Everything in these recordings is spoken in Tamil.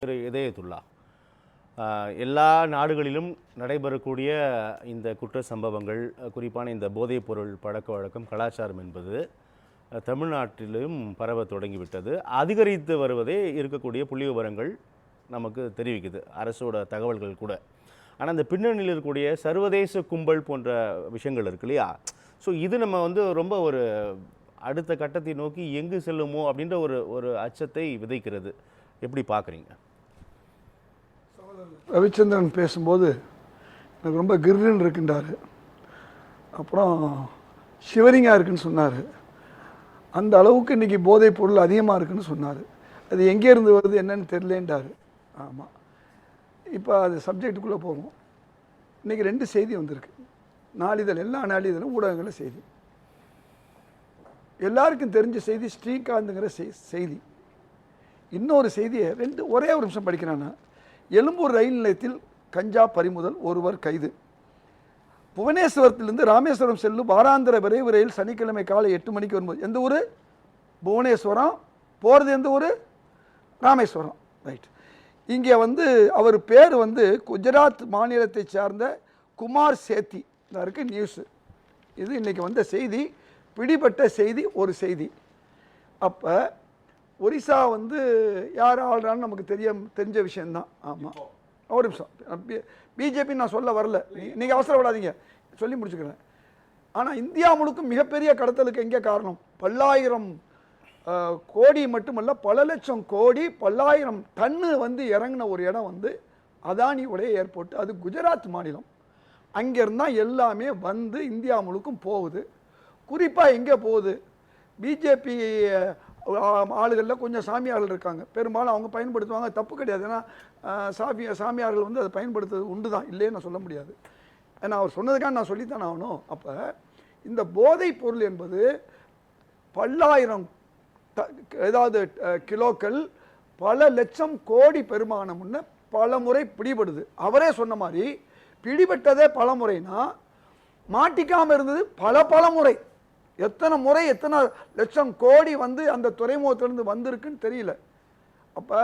திரு இதயத்துல்லா, எல்லா நாடுகளிலும் நடைபெறக்கூடிய இந்த குற்ற சம்பவங்கள், குறிப்பான இந்த போதைப்பொருள் பழக்க வழக்கம், கலாச்சாரம் என்பது தமிழ்நாட்டிலும் பரவ தொடங்கிவிட்டது. அதிகரித்து வருவதே இருக்கக்கூடிய புள்ளி விவரங்கள் நமக்கு தெரிவிக்குது, அரசோட தகவல்கள் கூட. ஆனால் இந்த பின்னணியில் இருக்கக்கூடிய சர்வதேச கும்பல் போன்ற விஷயங்கள் இருக்கு இல்லையா? ஸோ இது நம்ம ரொம்ப ஒரு அடுத்த கட்டத்தை நோக்கி எங்கு செல்லுமோ அப்படின்ற ஒரு அச்சத்தை விதைக்கிறது. எப்படி பார்க்குறீங்க? ரவிச்சந்திரன் பேசும்போது எனக்கு ரொம்ப கிர்ன்னு இருக்குன்றார், அப்புறம் ஷிவரிங்காக இருக்குன்னு சொன்னார். அந்த அளவுக்கு இன்றைக்கி போதைப் பொருள் அதிகமாக இருக்குன்னு சொன்னார். அது எங்கேருந்து வருது என்னன்னு தெரியலேன்றார். ஆமாம், இப்போ அது சப்ஜெக்டுக்குள்ளே போவோம். இன்றைக்கி 2 செய்தி வந்திருக்கு நாளிதழ், எல்லா நாளிதழும் ஊடகங்களில் செய்தி. எல்லாருக்கும் தெரிஞ்ச செய்தி ஸ்ரீகாந்துங்கிற செய்தி. இன்னொரு செய்தியை ஒரே ஒரு நிமிஷம் படிக்கிறான்னா, எழும்பூர் ரயில் நிலையத்தில் கஞ்சா பறிமுதல், ஒருவர் கைது. புவனேஸ்வரத்திலிருந்து ராமேஸ்வரம் செல்லும் வாராந்திர விரைவு ரயில் சனிக்கிழமை காலை 8 மணிக்கு வரும்போது, எந்த ஊர்? புவனேஸ்வரம். போகிறது எந்த ஊர்? ராமேஸ்வரம். ரைட். இங்கே அவர் பேர் குஜராத் மாநிலத்தை சார்ந்த குமார் சேத்தி இருக்கு நியூஸு. இது இன்றைக்கி வந்த செய்தி, பிடிபட்ட செய்தி ஒரு செய்தி. அப்போ ஒரிசா யார் ஆள்றான்னு நமக்கு தெரிஞ்ச விஷயந்தான். ஆமாம், ஒரு நிமிஷம், பிஜேபி நான் சொல்ல வரல, நீங்கள் அவசரப்படாதீங்க, சொல்லி முடிச்சுக்கிறேன். ஆனால் இந்தியா முழுக்க மிகப்பெரிய கடத்தலுக்கு எங்கே காரணம்? பல்லாயிரம் கோடி மட்டுமல்ல, பல லட்சம் கோடி, பல்லாயிரம் டன்னு இறங்கின ஒரு இடம் அதானியுடைய ஏர்போர்ட். அது குஜராத் மாநிலம். அங்கேருந்தான் எல்லாமே இந்தியா முழுக்கும் போகுது. குறிப்பாக எங்கே போகுது? பிஜேபி ஆளுகளில் கொஞ்சம் சாமியார்கள் இருக்காங்க, பெரும்பாலும் அவங்க பயன்படுத்துவாங்க, தப்பு கிடையாது. ஏன்னா சாமியார்கள் அதை பயன்படுத்துறது உண்டு தான், இல்லைன்னு நான் சொல்ல முடியாது. ஏன்னா அவர் சொன்னதுக்காக நான் சொல்லித்தானே ஆகணும். அப்போ இந்த போதைப் பொருள் என்பது பல்லாயிரம் ஏதாவது கிலோக்கள், பல லட்சம் கோடி பெருமானம்னு பல முறை பிடிபடுது. அவரே சொன்ன மாதிரி பிடிபட்டதே பல முறைனா, மாட்டிக்காமல் இருந்தது பல முறை. எத்தனை முறை, எத்தனை லட்சம் கோடி அந்த துறைமுகத்திலிருந்து வந்திருக்குன்னு தெரியல. அப்போ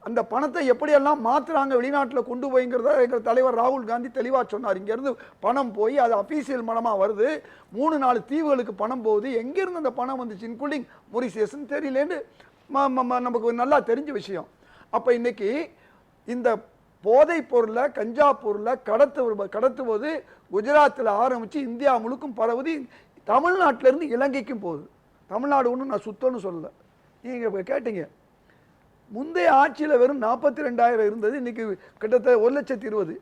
அந்த பணத்தை எப்படியெல்லாம் மாற்றுறாங்க, வெளிநாட்டில் கொண்டு போய்ங்கிறத எங்கள் தலைவர் ராகுல் காந்தி தெளிவாக சொன்னார். இங்கேருந்து பணம் போய் அது அஃபீஷியல் பணமாக வருது, 3-4 தீவுகளுக்கு பணம் போகுது. எங்கேருந்து அந்த பணம் வந்துச்சு, இன்க்ளூடிங் மொரிஷியஸ்ன்னு தெரியலேன்னு நமக்கு நல்லா தெரிஞ்ச விஷயம். அப்போ இன்றைக்கி இந்த போதைப் பொருளை, கஞ்சா பொருளை கடத்துவது குஜராத்தில் ஆரம்பித்து இந்தியா முழுக்கும் பரவுது. தமிழ்நாட்டிலேருந்து இலங்கைக்கும் போகுது. தமிழ்நாடு ஒன்றும் நான் சுத்தம்னு சொல்லலை. நீங்கள் இப்போ கேட்டீங்க, முந்தைய ஆட்சியில் வெறும் 42,000 இருந்தது, இன்னைக்கு கிட்டத்தட்ட 1,20,000.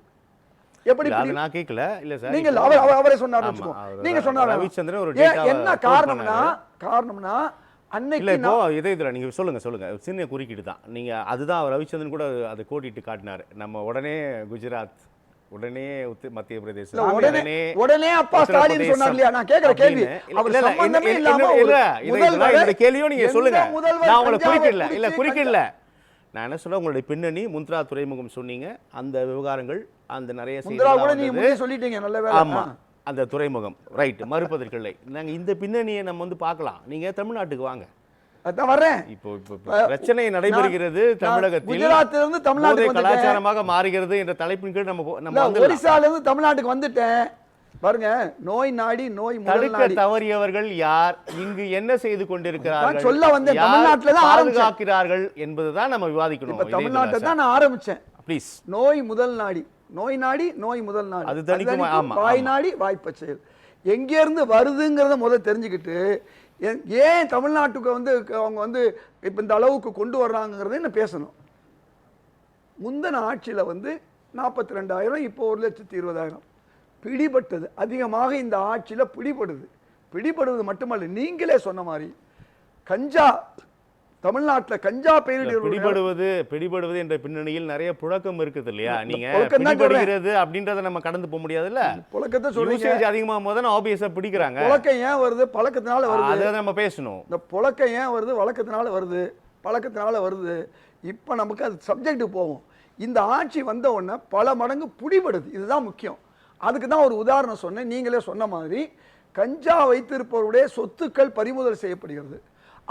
எப்படி? நான் கேட்கல, இல்ல சார், நீங்கள் அவரே சொன்னார், நீங்க சொன்னார். என்ன காரணம்னா அன்னைக்கு இதயத்துல நீங்க சொல்லுங்க சின்ன குறுக்கீடு தான். நீங்க அதுதான் ரவிச்சந்திரன் கூட அதை கோட்டிட்டு காட்டினார். நம்ம உடனே குஜராத், உடனே மத்திய பிரதேசம், உடனே அப்பா ஸ்டாலின் சொன்னார் இல்லையா? நான் கேக்குற கேள்வி அவர் சம்பந்தமே இல்லாம இல்ல கேள்வியோ நீங்க சொல்லுங்க. நான் உங்களை குறுக்கிடல. நான் என்ன சொல்ல, உங்களுடைய பின்னணி முந்த்ரா துறைமுகம் சொன்னீங்க, அந்த விவகாரங்கள், அந்த நிறைய சொல்லிட்டீங்க. நல்ல வேலை. ஆமா, அந்த துறைமுகம் ரைட், மறுப்பதற்கில்லை. நாங்க இந்த பின்னணியை நம்ம பார்க்கலாம். நீங்க தமிழ்நாட்டுக்கு வாங்க. அதான் வரேன். இப்போ பிரச்சனை நடைபெறுகிறது தமிழகத்தில். குஜராத்ல இருந்து தமிழ்நாட்டுக்கு கலாச்சாரமாக மாறுகிறது என்ற தலைப்பின் கீழ் நம்ம ஒரிசால இருந்து தமிழ்நாட்டுக்கு வந்துட்டேன். பாருங்க, நோய் நாடி நோய் தடுக்க தவறியவர்கள் யார், இங்கு என்ன செய்து கொண்டிருக்கிறார்கள், சொல்ல வந்த தமிழ்நாட்டுல தான் பாதுகாக்கிறார்கள் என்பதுதான் நம்ம விவாதிக்கணும். தமிழ்நாட்டை தான் நான் ஆரம்பிச்சேன். ப்ளீஸ். நோய் முதல் நாடி, நோய் நாடி நோய் முதல் நாடி, அது தணிக்கும். வாய் நாடி வாய்ப்ப செயல். எங்க இருந்து வருதுங்கிறத முதல்ல தெரிஞ்சுக்கிட்டு, ஏன் தமிழ்நாட்டுக்கு அவங்க இப்ப இந்த அளவுக்கு கொண்டு வர்றாங்கிறத என்ன பேசணும். முந்தின ஆட்சியில 42,000, இப்போ 1,20,000 பிடிபட்டது. அதிகமாக இந்த ஆட்சியில் பிடிபடுவது மட்டுமல்ல, நீங்களே சொன்ன மாதிரி கஞ்சா தமிழ்நாட்டில் கஞ்சா பிடிபடுவது என்ற பின்னணியில் நிறைய புழக்கம் இருக்குது இல்லையா? நீங்க பிடிபடுகிறது அப்படின்றத நம்ம கடந்து போக முடியாதுல்ல. புழக்கத்தை சொல்லுங்க, அதிகமாக போது ஆப்வியஸா பிடிக்கிறாங்க. புழக்கம் ஏன் வருது? பழக்கத்தினால வருது. அதை நம்ம பேசணும். இந்த புழக்கம் ஏன் வருது? வழக்கத்தினால வருது, பழக்கத்தினால வருது. இப்போ நமக்கு அது சப்ஜெக்ட் போவோம். இந்த ஆட்சி வந்த உடனே பல மடங்கு பிடிபடுது. இதுதான் முக்கியம். அதுக்கு தான் ஒரு உதாரணம் சொன்னேன். நீங்களே சொன்ன மாதிரி கஞ்சா வைத்திருப்பவருடைய சொத்துக்கள் பறிமுதல் செய்யப்படுகிறது.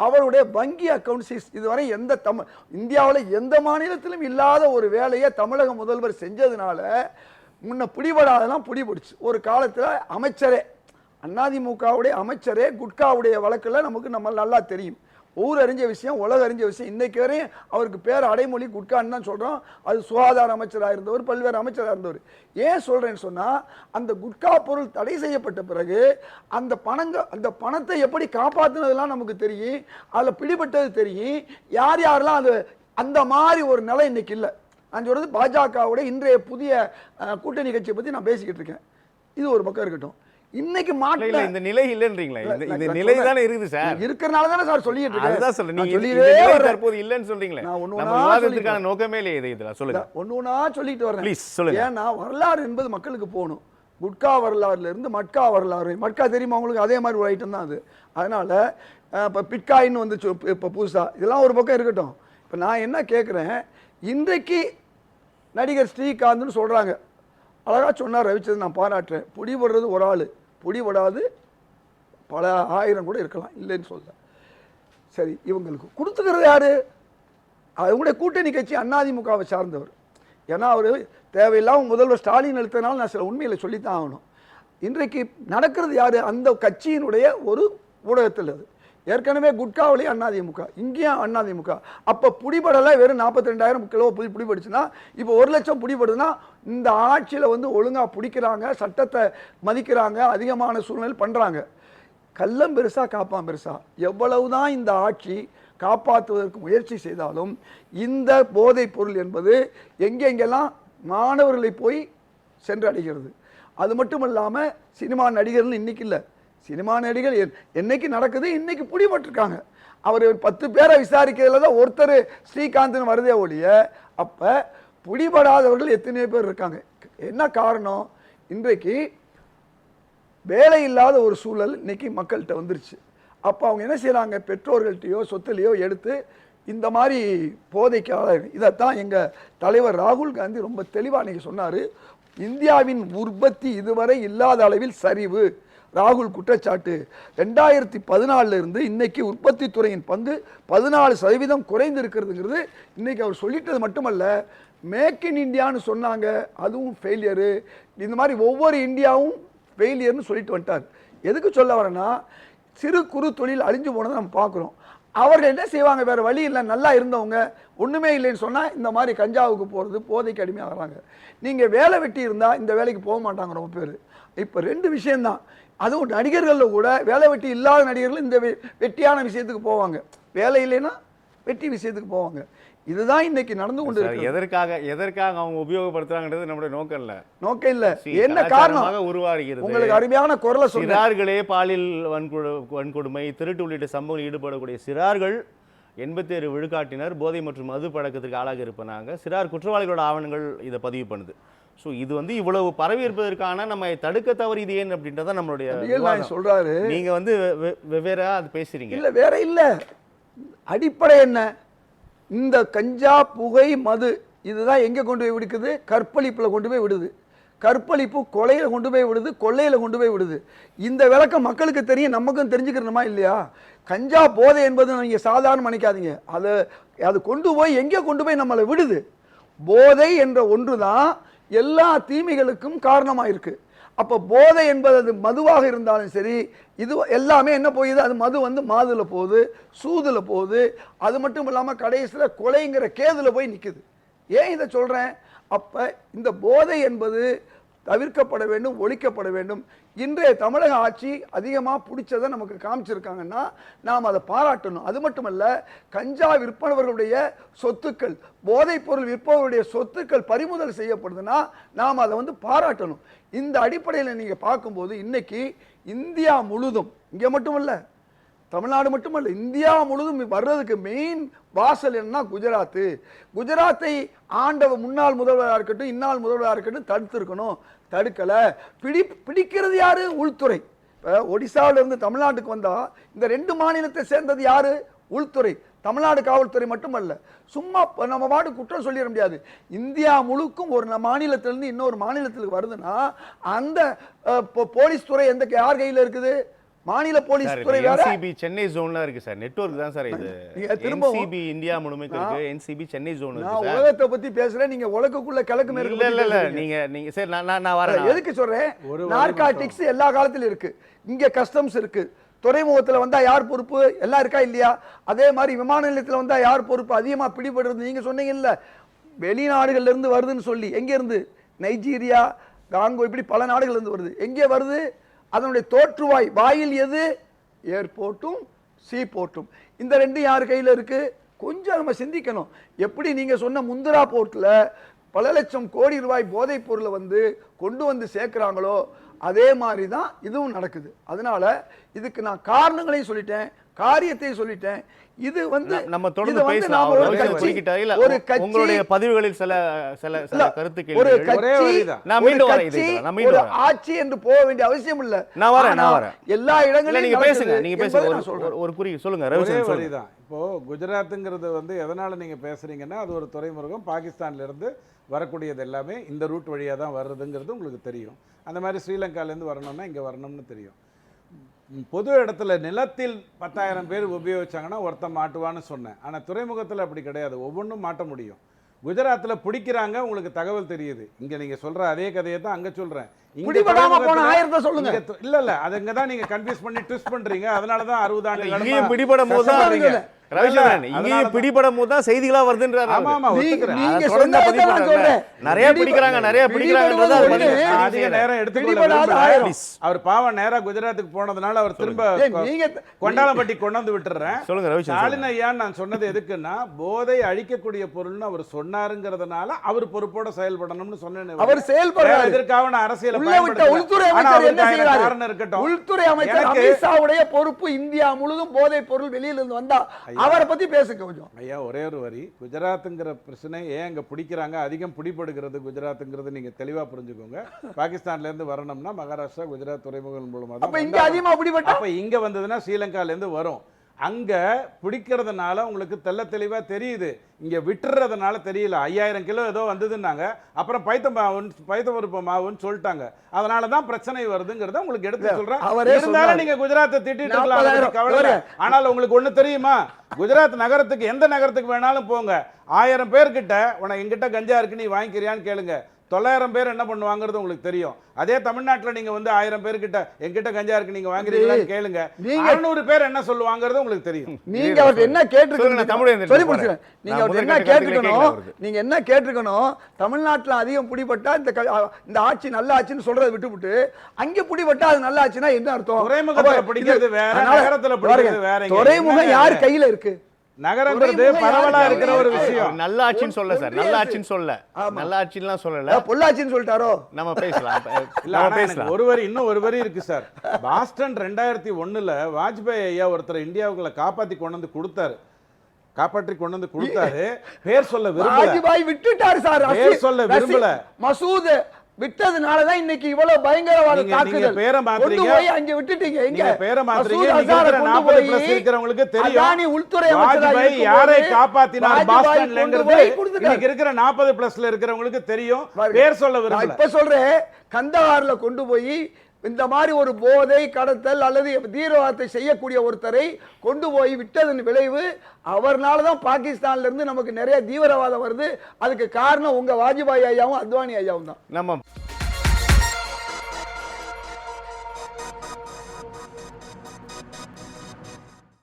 அவருடைய வங்கி அக்கவுண்ட் இதுவரை இந்தியாவில் எந்த மாநிலத்திலும் இல்லாத ஒரு வேலையை தமிழக முதல்வர் செஞ்சதுனால முன்ன பிடிபடாதெல்லாம் பிடிபடுச்சு. ஒரு காலத்தில் அமைச்சரே, அதிமுகவுடைய அமைச்சரே குட்காவுடைய வழக்கில் நம்ம நல்லா தெரியும். ஊர் அறிஞ்ச விஷயம், உலக அறிஞ்ச விஷயம். இன்னைக்கு வரையும் அவருக்கு பேர் அடைமொழி குட்கான்னு தான் சொல்கிறோம். அது சுகாதார அமைச்சராக இருந்தவர், பல்வேறு அமைச்சராக இருந்தவர். ஏன் சொல்கிறேன்னு சொன்னால், அந்த குட்கா பொருள் தடை செய்யப்பட்ட பிறகு அந்த பணத்தை எப்படி காப்பாற்றினதெல்லாம் நமக்கு தெரியும், அதில் பிடிபட்டது தெரியும். யார் யாரெல்லாம் அந்த மாதிரி ஒரு நிலை இன்னைக்கு இல்லை. நான் சொல்கிறது பாஜகவுடைய இன்றைய புதிய கூட்டணி கட்சியை பற்றி நான் பேசிக்கிட்டு இருக்கேன். இது ஒரு பக்கம் இருக்கட்டும். இன்னைக்கு மாட்டல இந்த நிலை இல்லன்றீங்களா? இந்த நிலை தானே இருக்குது சார். இருக்கறனால தானே சார் சொல்லிட்டு இருக்கேன். அதுதான் சொல்றேன். நீங்க இந்த நிலை தற்போது இல்லன்னு சொல்றீங்களே. நம்ம விவாதத்துக்கான நோக்கமே இல்ல இதுல. சொல்லுங்க. ஒண்ணா சொல்லிட்டு வரேன். ப்ளீஸ் சொல்லுங்க. ஏன்னா வரலாறு என்பது மக்களுக்கு போகணும். குட்கா வரலாறுல இருந்து மட்கா வரலாறு. மட்கா தெரியுமா உங்களுக்கு? அதே மாதிரி ஒரு ஐட்டம் தான் அது. அதனால இப்போ பிட்காயின் வந்து இப்போ புதுசா இதெல்லாம் ஒரு பக்கம் இருக்கட்டும். இப்போ நான் என்ன கேட்குறேன், இன்றைக்கு நடிகர் ஸ்ரீகாந்த்னு சொல்றாங்க, அழகாக சொன்னார் ரவிச்சந்திரன், நான் பாராட்டுறேன். பிடிபடுறது ஒரு ஆள், பிடிபடாது பல ஆயிரம் கூட இருக்கலாம், இல்லைன்னு சொல்ல. சரி, இவங்களுக்கு கொடுத்துக்கிறது யாரு? அவங்களுடைய கூட்டணி கட்சி அதிமுகவை சார்ந்தவர். ஏன்னா அவர் தேவையில்லாமல் முதல்வர் ஸ்டாலின் எழுத்தனால நான் சில உண்மைகளை சொல்லித்தான் ஆகணும். இன்றைக்கு நடக்கிறது யாரு? அந்த கட்சியினுடைய ஒரு ஊடகத்தில். அது ஏற்கனவே குட்காவிலேயே அதிமுக, இங்கேயும் அதிமுக. அப்போ பிடிபடலை வெறும் 42,000 கிலோ பிடிபடுச்சுன்னா, இப்போ 1 லட்சம் பிடிபடுதுன்னா இந்த ஆட்சியில் வந்து ஒழுங்காக பிடிக்கிறாங்க, சட்டத்தை மதிக்கிறாங்க, அதிகமான சூழ்நிலை பண்ணுறாங்க. கள்ளம் பெருசா காப்பான் பெருசா, எவ்வளவுதான் இந்த ஆட்சி காப்பாற்றுவதற்கு முயற்சி செய்தாலும் இந்த போதைப் பொருள் என்பது எங்கெங்கெல்லாம் மாணவர்களை போய் சென்றடைகிறது. அது மட்டும் இல்லாமல் சினிமா நடிகர்கள் இன்னைக்கு இல்லை, சினிமா நடிகர் என்னைக்கு நடக்குது, இன்னைக்கு பிடிபட்டிருக்காங்க. அவர் 10 பேரை விசாரிக்கிறதுல தான் ஒருத்தர் ஸ்ரீகாந்த்னு வருதே ஒழிய, அப்போ பிடிபடாதவர்கள் எத்தனையோ பேர் இருக்காங்க. என்ன காரணம்? இன்றைக்கு வேலை இல்லாத ஒரு சூழல் இன்னைக்கு மக்கள்கிட்ட வந்துருச்சு. அப்போ அவங்க என்ன செய்கிறாங்க, பெற்றோர்கள்ட்டையோ சொத்துலையோ எடுத்து இந்த மாதிரி போதைக்கு ஆளாக. இதைத்தான் எங்கள் தலைவர் ராகுல் காந்தி ரொம்ப தெளிவாக அன்றைக்கி சொன்னார். இந்தியாவின் உற்பத்தி இதுவரை இல்லாத அளவில் சரிவு. ராகுல் குற்றச்சாட்டு. 2014 இருந்து இன்னைக்கு உற்பத்தி துறையின் பங்கு 14% குறைந்து இருக்கிறதுங்கிறது இன்னைக்கு அவர் சொல்லிட்டது மட்டுமல்ல, மேக் இன் இந்தியான்னு சொன்னாங்க, அதுவும் ஃபெயிலியரு. இந்த மாதிரி ஒவ்வொரு இந்தியாவும் ஃபெயிலியர்னு சொல்லிட்டு வந்துட்டார். எதுக்கு சொல்ல வரேன்னா, சிறு குறு தொழில் அழிஞ்சு போனதை நம்ம பார்க்குறோம். அவர்கள் என்ன செய்வாங்க, வேறு வழி இல்லை, நல்லா இருந்தவங்க ஒன்றுமே இல்லைன்னு சொன்னால் இந்த மாதிரி கஞ்சாவுக்கு போகிறது, போதைக்கு அடிமையாக வராங்க. நீங்கள் வேலை வெட்டி இருந்தால் இந்த வேலைக்கு போக மாட்டாங்க ரொம்ப பேர். இப்போ 2 விஷயம்தான். அதுவும் நடிகர்களில் கூட வேலை வெட்டி இல்லாத நடிகர்கள் இந்த வெட்டியான விஷயத்துக்கு போவாங்க, வேலை இல்லைன்னா வெட்டி விஷயத்துக்கு போவாங்க. இதுதான் இன்னைக்கு நடந்து கொண்டு இருக்கு. எதற்காக அவங்க உபயோகப்படுத்துறாங்கன்றது நம்மளுடைய நோக்கம் இல்ல. என்ன காரணம் உருவாகிறது? உங்களுக்கு அருமையான குரலை சொல்லுங்க. சிறார்களே பாலியல் வன்கொடுமை, திருட்டு உள்ளிட்ட சம்பவங்கள் ஈடுபடக்கூடிய சிறார்கள் 87 விழுக்காட்டினர் போதை மற்றும் மது பழக்கத்திற்கு ஆளாக இருப்பாங்க. சிறார் குற்றவாளிகளோட ஆவணங்கள் இதை பதிவு பண்ணுது. ஸோ இது வந்து இவ்வளவு பரவி இருப்பதற்கான நம்ம தடுக்க தவறு இது ஏன் அப்படின்றத நம்மளுடைய சொல்றாரு. நீங்க வந்து வெவ்வேறா அது பேசுறீங்க. இல்ல வேற இல்ல, அடிப்படை என்ன, இந்த கஞ்சா புகை மது இதுதான் எங்க கொண்டு போய் விடுக்குது, கற்பழிப்புல கொண்டு போய் விடுது. கற்பழிப்பு கொலையில கொண்டு போய் விடுது, கொள்ளையில கொண்டு போய் விடுது. இந்த விளக்கம் மக்களுக்கு தெரியும், நமக்கும் தெரிஞ்சுக்கிறணுமா இல்லையா? கஞ்சா போதை என்பது நீங்க சாதாரண நினைக்காதீங்க. அது கொண்டு போய் எங்கே கொண்டு போய் நம்மளை விடுது. போதை என்ற ஒன்றுதான் எல்லா தீமைகளுக்கும் காரணமாக இருக்கு. அப்போ போதை என்பது அது மதுவாக இருந்தாலும் சரி, இது எல்லாமே என்ன போகுது, அது மது வந்து மாதுல போகுது, சூதுல போகுது. அது மட்டும் இல்லாமல் கடைசியில் கொலைங்கிற கேதுல போய் நிற்குது. ஏன் இதை சொல்கிறேன்? அப்போ இந்த போதை என்பது தவிர்க்கப்பட வேண்டும், ஒழிக்கப்பட வேண்டும். இன்றைய தமிழக ஆட்சி அதிகமாக பிடிச்சதை நமக்கு காமிச்சிருக்காங்கன்னா நாம் அதை பாராட்டணும். அது மட்டுமல்ல, கஞ்சா விற்பவர்களுடைய சொத்துக்கள், போதைப் பொருள் விற்பவர்களுடைய சொத்துக்கள் பறிமுதல் செய்யப்படுதுன்னா நாம் அதை வந்து பாராட்டணும். இந்த அடிப்படையில் நீங்கள் பார்க்கும்போது இன்னைக்கு இந்தியா முழுதும், இங்கே மட்டுமல்ல, தமிழ்நாடு மட்டுமல்ல, இந்தியா முழுதும் வர்றதுக்கு மெயின் வாசல் என்ன, குஜராத்து. குஜராத்தை ஆண்டவ முன்னாள் முதல்வராக இருக்கட்டும், இந்நாள் முதல்வராக இருக்கட்டும் தடுத்திருக்கணும், தடுக்கல. பிடிக்கிறது யாரு? உள்துறை. இப்போ ஒடிசாவிலிருந்து தமிழ்நாட்டுக்கு வந்தா இந்த 2 மாநிலத்தை சேர்ந்தது யாரு? உள்துறை. தமிழ்நாடு காவல்துறை மட்டுமல்ல. சும்மா நம்ம பாட்டு குற்றம் சொல்லிட முடியாது. இந்தியா முழுக்கும் ஒரு மாநிலத்திலிருந்து இன்னொரு மாநிலத்திற்கு வருதுன்னா அந்த போலீஸ் துறை யார் கையில் இருக்குது? மாநில போலீஸ் துறை வேற. என்சிபி சென்னை ஜோன்ல இருக்கு சார், நெட்வொர்க் தான் சார் இது. நீங்க திரும்ப என்சிபி இந்தியா முழுமைக்கு இருக்கு, என்சிபி சென்னை ஜோன் நான் இருக்கு சார். உலகத்தை பத்தி பேசுறேன், நீங்க உலகக்குள்ள கிழக்கு மேற்கு இல்ல இல்ல இல்ல, பத்தி நீங்க சரி நான் வரேன். எதுக்கு சொல்றேன், நார்காட்டிக்ஸ் எல்லா காலத்திலும் இருக்கு. இங்க கஸ்டம்ஸ் இருக்கு, துறைமுகத்துல வந்தா யார் பொறுப்பு எல்லாம் இருக்கா இல்லையா? அதே மாதிரி விமான நிலையத்துல வந்தா யார் பொறுப்பு? அதிகமா பிடிபடுறது நீங்க சொன்னீங்கல்ல, வெளிநாடுகள்ல இருந்து வருதுன்னு சொல்லி. எங்க இருந்து? நைஜீரியா, காங்கோ, இப்படி பல நாடுகள் இருந்து வருது. எங்கே வருது? அதனுடைய தோற்றுவாய் வாயில் எது? ஏர்போர்ட்டும் சீ போர்ட்டும். இந்த ரெண்டு யார் கையில இருக்கு? கொஞ்சம் நம்ம சிந்திக்கணும். எப்படி நீங்க சொன்ன முந்திரா போர்ட்ல பல லட்சம் கோடி ரூபாய் போதைப் பொருளை கொண்டு வந்து சேர்க்கிறாங்களோ அதே மாதிரி தான் இதுவும் நடக்குது. அதனால இதுக்கு நான் காரணங்களையும் சொல்லிட்டேன், காரியத்தையும் சொல்லிட்டேன். இது நம்ம தொடர்ந்து பேசலாம். ஒரு கட்சி உங்களுடைய பதிவுகளில் சில கருத்துக்கள் ஒரு ஆட்சி என்று போக வேண்டிய அவசியம் இல்ல. நான் வரேன். எல்லா இடங்களிலும் நீங்க பேசுங்க. ஒரு குறி சொல்லுங்க ரவிசந்திரன் சொல்லுங்க. இப்போ குஜராத்துங்கிறது எதனால நீங்க பேசுறீங்கன்னா, அது ஒரு துறைமுகம், பாகிஸ்தான்ல இருந்து வரக்கூடியது எல்லாமே இந்த ரூட் வழியா தான் வருதுங்கிறது உங்களுக்கு தெரியும். அந்த மாதிரி ஸ்ரீலங்கால இருந்து வரணும்னா இங்க வரணும்னு தெரியும். பொது இடத்துல நிலத்தில் 10,000 பேர் உபயோகிச்சாங்கன்னா ஒருத்தன் மாட்டுவான்னு சொன்னேன். ஆனால் துறைமுகத்தில் அப்படி கிடையாது, ஒவ்வொன்றும் மாட்ட முடியும். குஜராத்தில் பிடிக்கிறாங்க, உங்களுக்கு தகவல் தெரியுது. இங்க நீங்க சொல்ற அதே கதையை தான் அங்க சொல்றேன். இல்ல இல்ல, அதுங்க தான் நீங்க கன்ஃபியூஸ் பண்ணி ட்விஸ்ட் பண்றீங்க. அதனால தான் 60 ஆண்டு பிடிபடும் போது பிடிபடும் போது தான் செய்திகளா வருதுன்றாரு. ஆமா ஆமா, நிறைய பிடிக்கிறாங்க அதிக நேரம் எடுத்துக்கொள்ள. அவர் பாவம் நேரா குஜராத்துக்கு போனதுனால அவர் திரும்ப கொண்டாலப்பட்டி கொண்டு வந்து விட்டுறேன். சொல்லுங்க ரவி. ஸ்டாலின் ஐயா நான் சொன்னது எதுக்குன்னா, போதை அழிக்கக்கூடிய பொருள்னு அவர் சொன்னாருங்கிறதுனால அவர் பொறுப்போட செயல்படணும்னு சொன்னேன். அவர் செயல்படுறாரு. இதற்காக நான் அரசியல் உள்துறை அமைச்சர் என்ன செய்யறாரு? இருக்கட்டும், உள்துறை அமைச்சர் அமித்ஷாவுடைய பொறுப்பு இந்தியா முழுதும் போதைப் பொருள் வெளியில இருந்து வந்தா அவரை பத்தி பேசுங்க கொஞ்சம். ஐயா ஒரே ஒரு வரி, குஜராத்துங்கிற பிரச்சனை ஏன் அங்க பிடிக்கிறாங்க, அதிகம் பிடிபடுகிறது குஜராத்துங்கிறது நீங்க தெளிவா புரிஞ்சுக்கோங்க. பாகிஸ்தான்ல இருந்து வரணும்னா மகாராஷ்டிரா, குஜராத் துறைமுகங்கள் மூலமா தான். அப்ப இங்க அதிகமா பிடிபட்டா, அப்ப இங்க வந்ததுன்னா ஸ்ரீலங்கால இருந்து வரும். அங்க பிடிக்கிறதுனால உங்களுக்கு தெளிவா தெரியுது, இங்க விட்டுறதுனால தெரியல. 5000 கிலோ ஏதோ வந்ததுன்னாங்க, அப்புறம் பைத்தம்பருப்பு மாவுன்னு சொல்லிட்டாங்க. அதனாலதான் பிரச்சனை வருதுங்கிறத உங்களுக்கு எடுத்து சொல்றேன். இருந்தாலும் நீங்க குஜராத்தை திட்டிட்டு கவலை. ஆனால் உங்களுக்கு ஒண்ணு தெரியுமா, குஜராத் நகரத்துக்கு எந்த நகரத்துக்கு வேணாலும் போங்க, 1000 பேர்கிட்ட உனக்கு எங்கிட்ட கஞ்சா இருக்கு நீ வாங்கிக்கிறியான்னு கேளுங்க, 900 பேர் என்ன பண்ணுவாங்கிறது உங்களுக்கு தெரியும். அதே தமிழ்நாட்டில் நீங்க 1000 பேர்கிட்ட எங்கிட்ட கஞ்சா இருக்கு நீங்க வாங்குறீங்களான்னு கேளுங்க, 600 பேர் என்ன சொல்லுவாங்கிறது உங்களுக்கு தெரியும். நீங்க அவர் என்ன கேட்டிருக்கணும், நீங்க என்ன கேட்டிருக்கணும், தமிழ்நாட்டில் அதிகம் பிடிபட்டா இந்த ஆட்சி நல்ல ஆட்சின்னு சொல்றதை விட்டுவிட்டு அங்க பிடிபட்டா அது நல்ல ஆட்சினா என்ன அர்த்தம்? துறைமுகத்துல பிடிக்கிறது வேற, நகரத்துல பிடிக்கிறது வேற. துறைமுகம் யார் கையில இருக்கு? நகரங்கிறது பரவலா இருக்கிற ஒரு விஷயம். நல்ல ஆட்சின்னு சொல்ல சார், நல்ல ஆட்சின்னு சொல்ல, நல்ல ஆட்சின்னுலாம் சொல்லல, பொள்ளாச்சின்னு சொல்லிட்டாரோ. நம்ம பேசலாம். இன்னும் ஒரு வரி இருக்கு சார். பாஸ்டன் 2001ல வாஜ்பாய் ஐயா ஒருத்தர் இந்தியாவுக்குள்ள காப்பாத்தி கொண்டு வந்து கொடுத்தாரு, பேர் சொல்ல விரும்பல. வாஜ்பாய் விட்டுட்டாரு சார், பேர் சொல்ல விரும்பல. மசூத் விட்டதுனால தான் இன்னைக்கு இவ்வளவு பயங்கரவாத தாக்குதல். பேரை மாத்துறீங்க, அங்க விட்டுட்டீங்க. எங்க பேரை மாத்துறீங்க? நீங்க 40 பிளஸ் இருக்கிறவங்களுக்கு தெரியும் உள்துறை வாஜ்பாய் யாரை காப்பாத்தினார் பாஸ்டன்லங்கிறது. இன்னைக்கு இருக்கிற 40 பிளஸ்ல இருக்கிறவங்களுக்கு தெரியும், பேர் சொல்ல விரும்பல. இப்ப சொல்றேன், கந்தஹார்ல கொண்டு போய் இந்த மாதிரி ஒரு போதை கடத்தல் அல்லது தீவிரவாதத்தை செய்யக்கூடிய ஒருத்தரை கொண்டு போய் விட்டதன் விளைவு அவர்னால தான் பாகிஸ்தான்ல இருந்து நமக்கு நிறைய தீவிரவாதம் வருது. அதுக்கு காரணம் உங்க வாஜ்பாய் ஐயாவும் அத்வானி ஐயாவும் தான். நம்ம